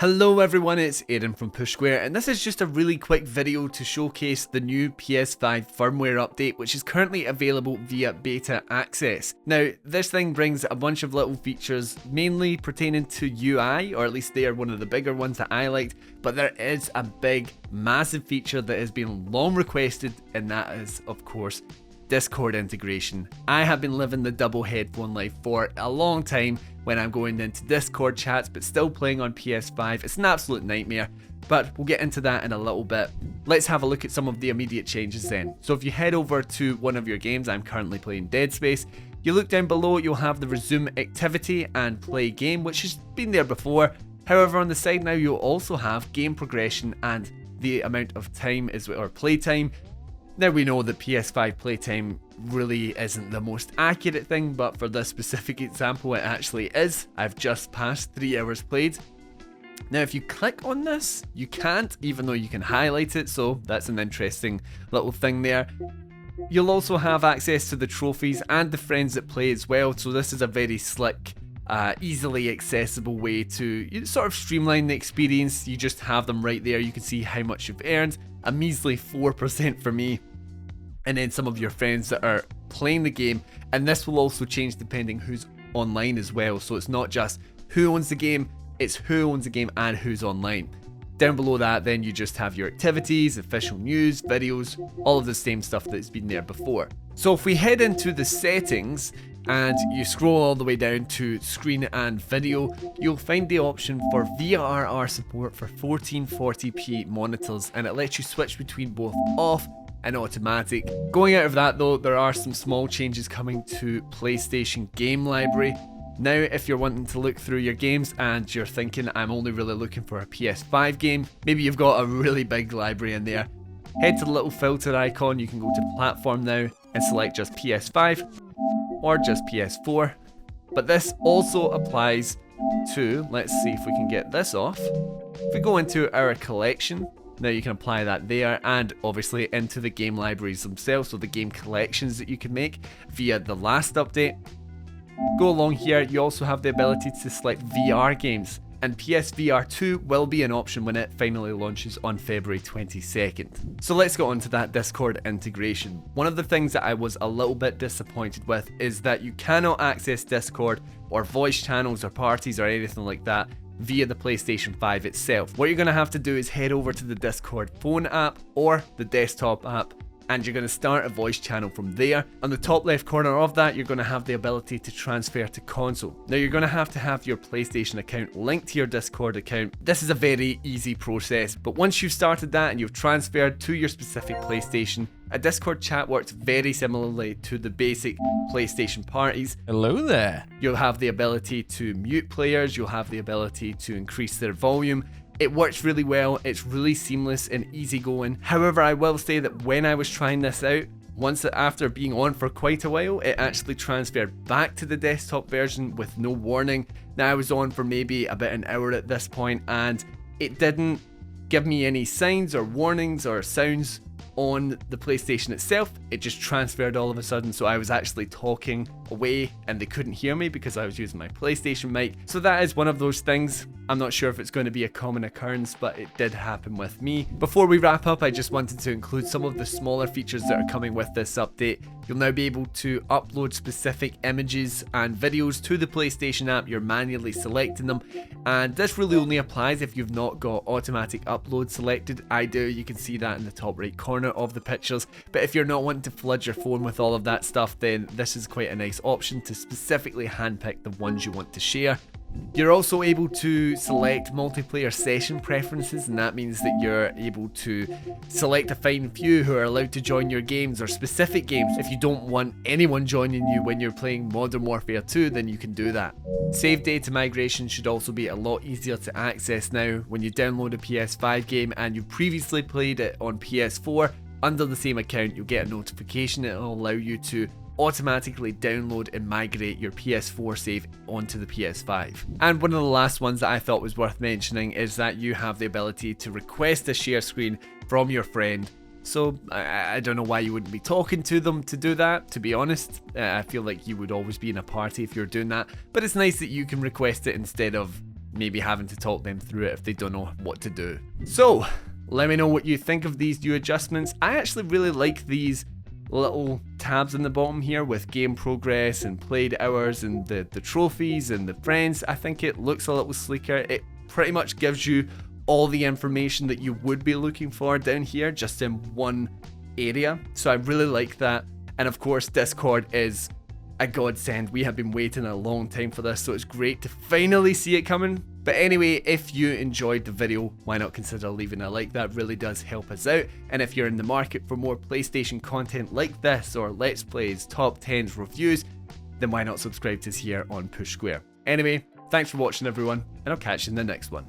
Hello everyone, it's Aidan from Push Square, and this is just a really quick video to showcase the new PS5 firmware update, which is currently available via beta access. Now, this thing brings a bunch of little features, mainly pertaining to UI, or at least they are one of the bigger ones that I liked, but there is a big, massive feature that has been long requested, and that is, of course, Discord integration. I have been living the double headphone life for a long time when I'm going into Discord chats but still playing on PS5. It's an absolute nightmare, but we'll get into that in a little bit. Let's have a look at some of the immediate changes then. So if you head over to one of your games, I'm currently playing Dead Space, you look down below, you'll have the resume activity and play game, which has been there before. However, on the side now you'll also have game progression and the amount of time or playtime. Now we know that PS5 playtime really isn't the most accurate thing, but for this specific example it actually is. I've just passed 3 hours played. Now if you click on this, you can't, even though you can highlight it, so that's an interesting little thing there. You'll also have access to the trophies and the friends that play as well, so this is a very slick, easily accessible way to sort of streamline the experience. You just have them right there, you can see how much you've earned. A measly 4% for me, and then some of your friends that are playing the game, and this will also change depending who's online as well, so it's not just who owns the game, it's who owns the game and who's online. Down below that then you just have your activities, official news, videos, all of the same stuff that's been there before. So if we head into the settings and you scroll all the way down to screen and video, you'll find the option for VRR support for 1440p monitors, and it lets you switch between both off and automatic. Going out of that though, there are some small changes coming to PlayStation game library. Now if you're wanting to look through your games and you're thinking I'm only really looking for a PS5 game, maybe you've got a really big library in there, head to the little filter icon, you can go to platform now and select just PS5 or just PS4, but this also applies to, let's see if we can get this off. If we go into our collection, now you can apply that there, and obviously into the game libraries themselves, so the game collections that you can make via the last update. Go along here, you also have the ability to select VR games, and PSVR 2 will be an option when it finally launches on February 22nd. So let's get on to that Discord integration. One of the things that I was a little bit disappointed with is that you cannot access Discord or voice channels or parties or anything like that via the PlayStation 5 itself. What you're going to have to do is head over to the Discord phone app or the desktop app, and you're going to start a voice channel from there. On the top left corner of that, you're going to have the ability to transfer to console. Now you're going to have your PlayStation account linked to your Discord account. This is a very easy process, but once you've started that and you've transferred to your specific PlayStation, a Discord chat works very similarly to the basic PlayStation parties. Hello there. You'll have the ability to mute players, you'll have the ability to increase their volume. It works really well, it's really seamless and easygoing. However, I will say that when I was trying this out, after being on for quite a while, it actually transferred back to the desktop version with no warning. Now I was on for maybe about an hour at this point, and it didn't give me any signs or warnings or sounds on the PlayStation itself. It just transferred all of a sudden, so I was actually talking away and they couldn't hear me because I was using my PlayStation mic. So that is one of those things. I'm not sure if it's going to be a common occurrence, but it did happen with me. Before we wrap up, I just wanted to include some of the smaller features that are coming with this update. You'll now be able to upload specific images and videos to the PlayStation app. You're manually selecting them, and this really only applies if you've not got automatic upload selected. I do, you can see that in the top right corner of the pictures, but if you're not wanting to flood your phone with all of that stuff, then this is quite a nice option to specifically handpick the ones you want to share. You're also able to select multiplayer session preferences, and that means that you're able to select a fine few who are allowed to join your games or specific games. If you don't want anyone joining you when you're playing Modern Warfare 2, then you can do that. Save data migration should also be a lot easier to access now. When you download a PS5 game and you previously played it on PS4, under the same account, you'll get a notification. It'll allow you to automatically download and migrate your PS4 save onto the PS5. And one of the last ones that I thought was worth mentioning is that you have the ability to request a share screen from your friend. So I don't know why you wouldn't be talking to them to do that, to be honest. I feel like you would always be in a party if you're doing that, but it's nice that you can request it instead of maybe having to talk them through it if they don't know what to do. So, let me know what you think of these new adjustments. I actually really like these little tabs in the bottom here with game progress and played hours and the trophies and the friends. I think it looks a little sleeker. It pretty much gives you all the information that you would be looking for down here just in one area. So I really like that. And of course, Discord is a godsend. We have been waiting a long time for this, so it's great to finally see it coming. But anyway, if you enjoyed the video, why not consider leaving a like? That really does help us out. And if you're in the market for more PlayStation content like this, or Let's Plays, Top 10s, reviews, then why not subscribe to us here on Push Square. Anyway, thanks for watching everyone, and I'll catch you in the next one.